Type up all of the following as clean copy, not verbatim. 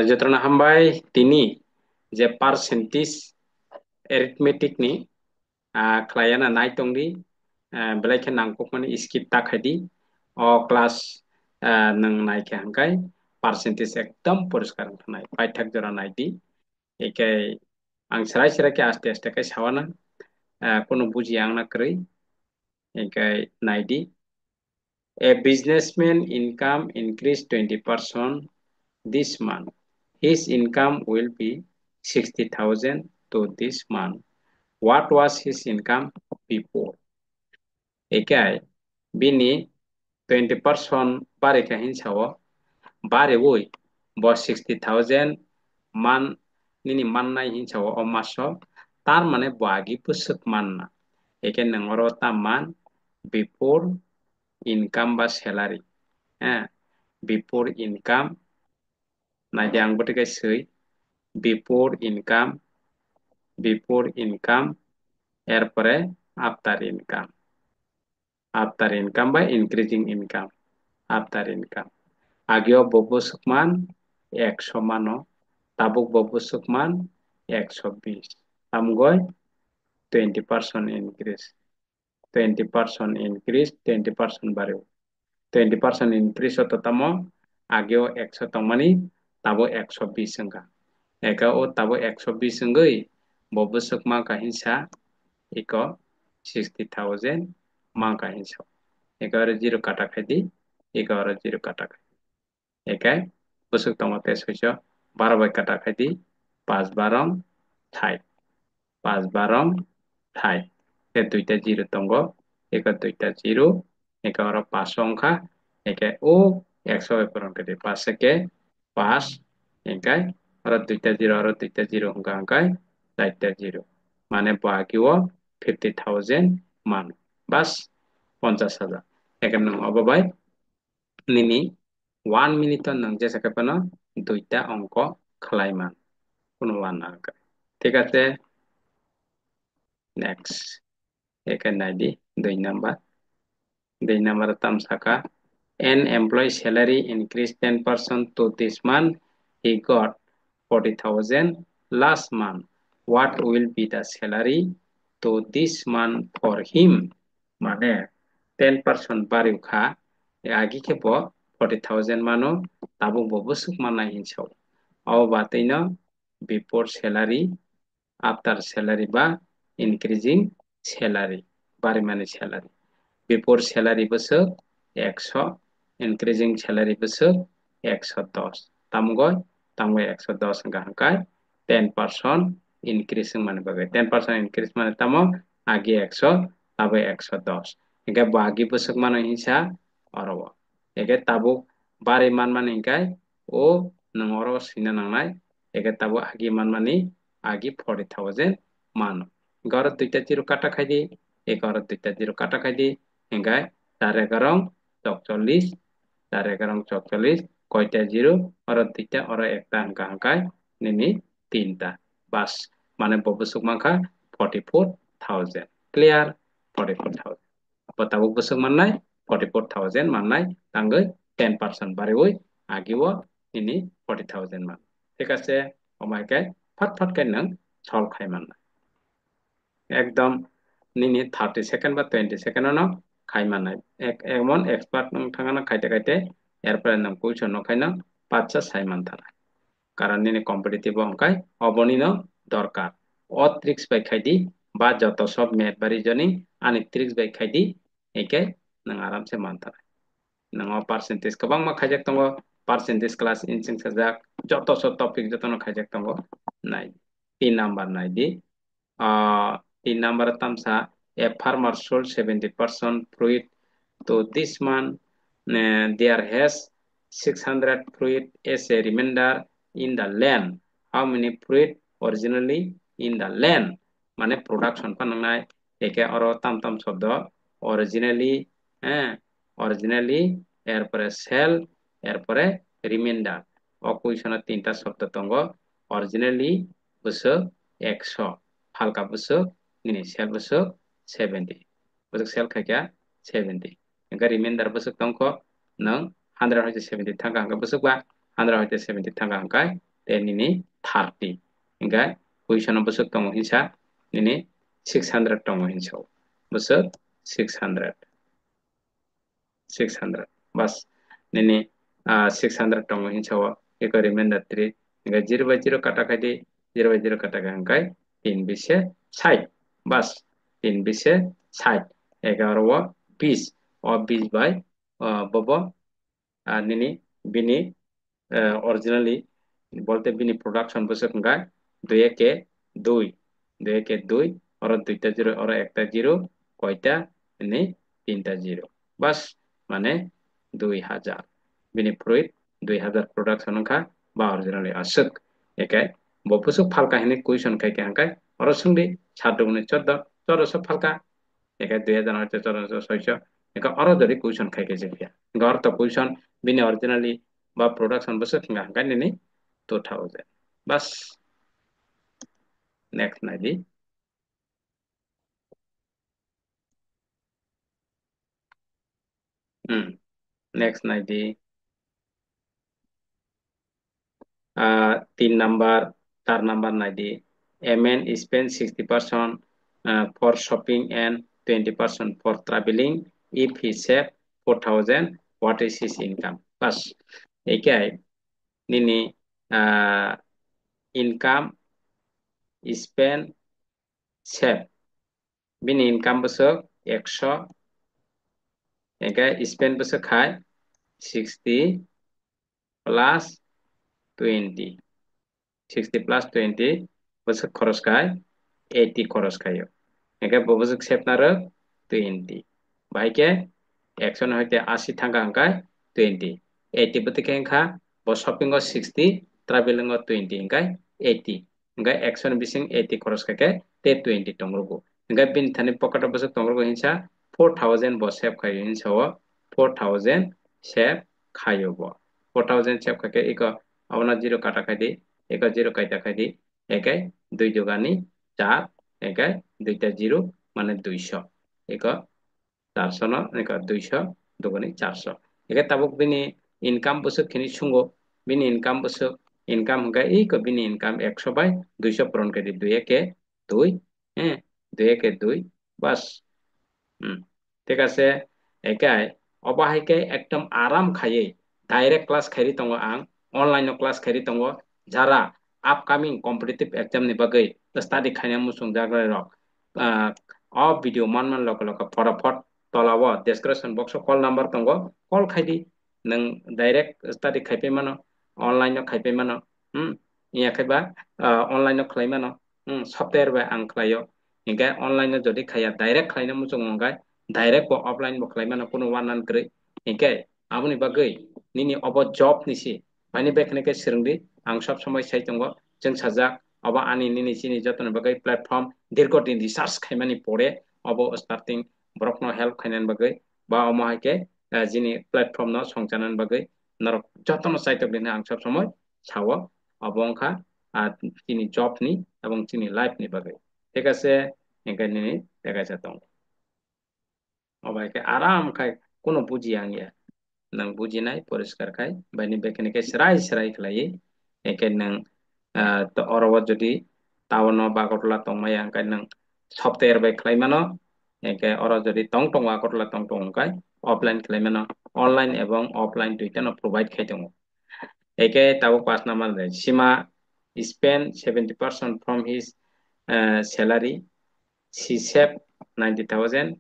যতনা হামবাই তিনি যে পার্সেন্টেজ এরিথমেটিকনি ক্লাयना नायतंगि बेलायखे नांगौमानि स्किप ताखायदि अ क्लास नों नायखे हांखाय पार्सेंटेज एकदम परिष्कार थानाय पाइथाक जरा नायदि एखाय आं सराय सरायखे आस्ते आस्ते खाय सावाना कोनो बुजिया आंना क्रय एखाय नायदि a businessman income increased 20% this month. His income will be 60,000 to this month. What was his income before? Ekai bini 20% bare kahin sawo bare woi bo 60,000 man nini mannai hin sawo o maso tar mane bagi pusuk manna eke nangoro taman before income ba salary before income na yang bote sei before income এরপরে after income by increasing income after income আগেও বব্য Sukman 100 মানো তাবুক বব্য Sukman 120 আমগয় 20% increase 20% বাড়েও 20% increase হতো তামো আগেও 100 তমানি তাবো 120 সংখ্যা একা ও তাবো 120 সংগই বব্য Sukma কাহিনসা eco 60,000 মাকা হিংসা এগারো জিরো কাটা খাইদি এগারো জিরো কাটা খাই একাই বসুক তোমাতে সইছ 12 বাই কাটা খাইদি 5 বারং থাই 5 বারং থাই এ দুইটা জিরো তঙ্গ একা দুইটা জিরো এগারো 5 সংখ্যা একে ও 100 বাই পূরণ করে 5 একে 5 একাই আর দুইটা জিরো সংখ্যা আঙ্কাই 4টা জিরো মানে বাকিও 50,000 মান বাস 50,000 এখানে অববাই নিনি 1 মিনিট নং যে সাকাপানো দুইটা অঙ্ক খালাইমান কোনো ওয়ান না ঠিক আছে নেক্সট এখানে নাইদি 2 নাম্বার তাম সাকা an employee salary increased 10% to this month he got 40,000 last month what will be the salary to this month for him মানে 10% বাড়িও খা আগে খেপ 40,000 মানো তাবো ববসুক মানা হিনসাও আও বাতেইনো বিফোর স্যালারি আফটার স্যালারি বা ইনক্রিজিং স্যালারি বাড়ি মানে স্যালারি বিফোর স্যালারি বসক 100 ইনক্রিজিং স্যালারি বসক 110 তামগয় 110 গাহকায় 10% ইনক্রিজ মানে বাগে 10% ইনক্রিজ মানে তামো আগে 100 তাবে 110 একে বাগি বসক মানে হিসা অরব একে তাবুক বারে মান মানে ইনকাই ও নংর সিনা নাংনাই একে তাবু আগে মান মানে আগে 40,000 মান গর দুইটা জিরো কাটা খাই দি এগারো দুইটা জিরো কাটা খাই দি এঙ্গাই 4 11 44 কয়টা জিরো আর দুইটা আর একটা অঙ্কা হাঁকায় নিনি 3টা বাস মানে ববসুক মাখা 44,000 clear 44,000 apa tabuk besok manai 44,000 manai tanggai 10% বাড়িবই আগেও ini 40,000 মান ঠিক আছে ওমাইকে ফট ফট কে নং সলভ খাই মান একদম নিনি 30 সেকেন্ড বা 20 সেকেন্ড ন খাই মানাই এমন এক্সপার্ট নং থাঙানা খাইতে খাইতে এরপরে নং কুইশন নখাইনা পাঁচটা সাইমান থানা কারণ নিনি কম্পিটিটিভ অঙ্কাই অবনিন দরকার অ ট্রিক্স বাই খাইদি বা যত সব ম্যাথ বাড়ি জনি আনি ট্রিক্স বাই খাইদি একে নং আরামসে মানতা नोंङो पार्सेंटेज गोबां मा खायजाक दङ पार्सेंटेज क्लास इनसिं साजाक যত সব টপিক যত ন খাयजाक दङ नाय 3 নাম্বার নাই দি 3 নাম্বার তামসা a farmer sold 70% fruit to this month there has 600 fruit as a remainder in the land how many fruit originally in the land মানে প্রোডাকশন পানাই একে আরো তাম তাম শব্দ অরিজিনালি হ্যাঁ অরিজিনালি এরপরে সেল এরপরে রিমাইন্ডার অকুইশন 3টা শব্দ তঙ্গ অরিজিনালি বসক 100 হালকা বসক নিনি সেল বসক 70 বসক সেল খাইকা 70 এঙ্কা রিমাইন্ডার বসক তঙ্ক নং 100 হইছে 70 থাকা হাঙ্কা বসক বা 100 হইতে 70 থাকা হাঙ্কাই তে নিনি 30 হিंगाय कुइसन बसक दङ हिंसा निनि 600 दङ हिंसाव बसक 600 बस निनि 600 दङ हिंसाव एक रिमाइंडर 3 हिंगाय 0 by 0 काटा खायदि 0 by 0 काटा हांकाय 3 बिसे 60 बस 3 बिसे 60 11 20 और 20 by बबो निनि बिनि originally বলতে বিনি প্রোডাকশন বসে হাঙ্কাय 2 একে 2 2 একে 2 और 2টা 0 और একটা 0 কয়টা नि 3টা 0 বাস মানে 2000 बिनि फ्रुइट 2000 प्रोडक्शन का बा originally asuk एके बफुसु फालका हिनि क्वेश्चन खायके हांकाय और संदि 7 गुने 14 1400 फालका एके 2000 হইতে 1400 एका और जरि क्वेश्चन खायके जेफिया घर तो क्वेश्चन बिनि originally बा प्रोडक्शन बसु थिंगा हांकाय नि 2000 बस नेक्स्ट नाइदि नेक्स्ट नाइदि 3 नंबर 4 नंबर नाइदि a man spends 60% for shopping and 20% for traveling if he save 4000 what is his income बस एकाय निनि income spend save बिनि income बसक 100 एकाय spend बसक खाय 60 plus 20 60 plus 20 बसक खरस खाय 80 खरस खायो एकाय बबसक सेपनार 20 बाइके 100 হইতে 80 থাকা হাঙ্কাय 20 80 বতিকে হাঙ্কা ब शॉपिंग 60 ट्रैवलिंग 20 हांकाय 80 हांकाय 100 बिसिं 80 खरस खाके ते 20 टंग्रोगो हांकाय बिन थानि पकेट बस टंग्रोगो हिंसा 4000 ब सेव खायो हिंसा 4000 सेव खायो ब 4000 सेव खाके एक आवना 0 काटा खायदि एक 0 काटा खायदि एकाय 2 जोगानि 4 एकाय 2टा 0 माने 200 एक 400 न एक 200 दुगुनि 400 एकाय ताबुक बिनि इनकाम बसक खिनि सुंगो बिनि इनकाम बसक इनकाम हांकाय एक बिनि इनकाम 100 बाय 200 पूरण खायदि 2 एके 2 हैं 2 एके 2 बस ঠিক আছে একাই অবাহাইকে একদম আরাম খাইয়ে ডাইরেক্ট ক্লাস খাইরি দङ आं অনলাইন ক্লাस खाइरि दङ যারা আপকামিং কম্পিটিটিভ एग्जाम नि बागै स्टाडि खायना मुसुं जाग्रा रक अ भिडियो मान लक लक फटाफट तलाव डिस्क्रिप्शन बक्स कल नंबर दङ कल खाइदि नों डाइरेक्ट स्टाडि खाइपे मानो ऑनलाइन खाइपे मानो इयाखैबा ऑनलाइन खाइ मानो सफ्टवेयर बा आं खायो इनका ऑनलाइन जदि खाया डाइरेक्ट खाइना मुसुं मंगाय डाइरेक्ट बो ऑफलाइन बो खाइ मानो कोनो वान नान ग्रे इनका आबुनि बागै निनि अब जॉब निसि माने बेखनेके सिरंदि आं सब समय साइ दङ जों साजा अब आनि निनि सिनि जतन बागै प्लेटफॉर्म दीर्घ दिन रिसार्च खाइमानि परे अब स्टार्टिंग ब्रकनो हेल्प खाइनान बागै बा अमाहायके जिनि प्लेटफॉर्म न संचानन बागै नरक जतन साइट दिन आं सब समय सावो अबंखा तिनि जॉब नि এবং तिनि लाइफ नि बागै ঠিক আছে एंगायनि देखायसा दं अबायके आराम खाय कोनो बुजि आंगिया नों बुजिनाय परिष्कार खाय बायनि बेखनेके सराय सराय खलायै एके नों तो अरवा जदि टाउन बागटला तंमाय आंखाय नों सफ्टवेयर बाय खालायमानो एके अर जदि टंग टंग आगटला टंग टंग आंखाय ऑफलाइन खालायमानो ऑनलाइन एवं ऑफलाइन दुइटा न प्रोवाइड खाय दङ एके ताबो पास नंबर दे सीमा spend 70% from his salary she saved 90,000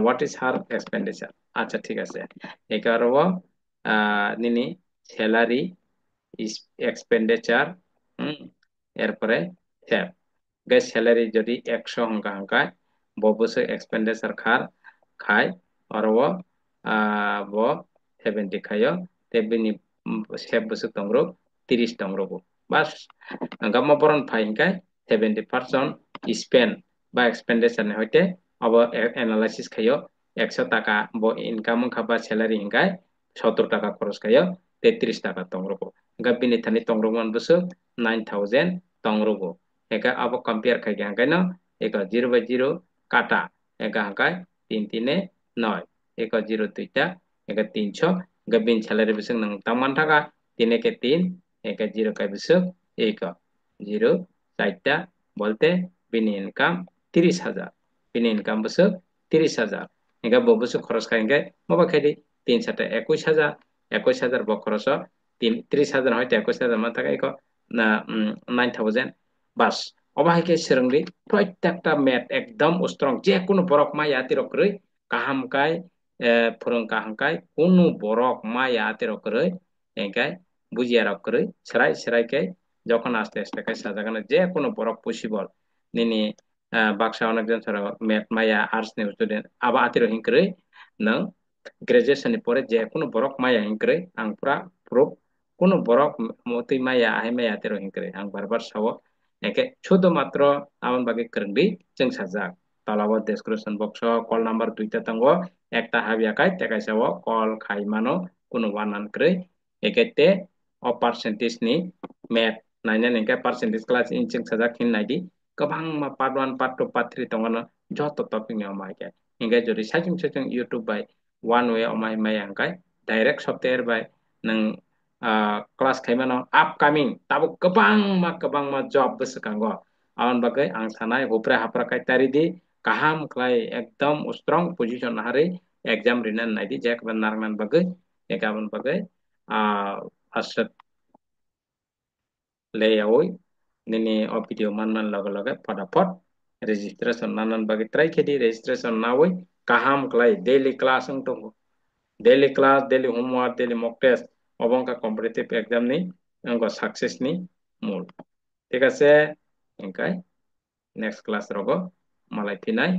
what is her expenditure আচ্ছা ঠিক আছে একারো নিনি স্যালারি এক্সপেন্ডিচার এরপরে সেভ গে স্যালারি যদি 100 হংকা হংকায় ববসে এক্সপেন্ডিচার খায় আর ব 70 খায় তেবিনি सेब बसु तंग्रो 30 तंग्रो बस गम्मा बरन फाइनकाय 70% स्पेन बा एक्सपेंडिचर ने होते अब एनालिसिस खायो 100 टाका बो इनकाम खाबा सैलारी हिंगाय 70 टाका खरच खायो 33 टाका तंग्रो गा बिनि थानि तंग्रो मन बसु 9000 तंग्रो एका अब कंपेयर खाय गांगाय न एक 0 by 0 काटा एका हांकाय 3 3 9 एक 0 2 टा एक 300 गबिन सैलारी बिसं नंग तामान थाका 3 একে 3 একে 0 kai besok eko 0 4টা বলতে bini income 30,000 bini income besok 30,000 hingga bo besok খরচ খাই hingga maba khedi 3 7 21,000 21,000 bo খরচ 30,000 হয়তো 21,000 মান থাকা eko না 9,000 বাস অবাহিকে সেরংরি প্রত্যেকটা ম্যাথ একদম স্ট্রং যে কোনো বরক মায়া তিরকরই কাহামকাই ফরং কাহামকাই কোনো বরক মায়া তিরকরই এঙ্কাই বুঝিয়া রকরই সেরাই সেরাইকে যখন আস্তে আস্তে কাই সাজাগানো যে কোনো বরক পসিবল নিনি বাক্সা অনেকজন সারা ম্যাথ মায়া আর্টস নি স্টুডেন্ট আবা আতির হিংকরই নং গ্রাজুয়েশন ni pore je কোনো বরক মায়া হিংকরই আং পুরা প্রুফ কোনো বরক মতি মায়া আহে মায়া আতির হিংকরই আং বারবার সাwo একে শুধুমাত্র আমন বাকি করংবি जों সাজাক তালাবো ডেসক্রিপশন বক্স কল নাম্বার 2টা tango একটা হাবিয়াকাই তেকাইসাও কল খাইমানো কোনো ওয়ানান করে একেতে অ পার্সেন্টেজ ni মেথ নাইনা নিকা পার্সেন্টেজ ক্লাस इन जों साजा खिन नाइदि गोबां मा पार्ट 1 पार्ट 2 पार्ट 3 तंगनो जत टपिक नि अमाइके हिंगा जरि साइजिं साइजिं यूट्यूब बाय वन वे अमाइ माइ अंकाय डाइरेक्ट सॉफ्टवेयर बाय नों क्लास खाइमानो अपकमिं ताबो गोबां मा जब बसकांगो आवन बागै आं सानाय हुप्रा हाप्रा काय तारिदि kaham klai ekdom strong position hari exam rinan naidi jek ban narnan bagai ekabon bagai asat layawoi nini o video man logo logo padapot registration nanan bagai try kedi registration nawoi kaham klai daily class ungtung daily class daily homework daily mock test obongka competitive exam ni angko success ni mul ঠিক আছে engkai next class rogo malai pinai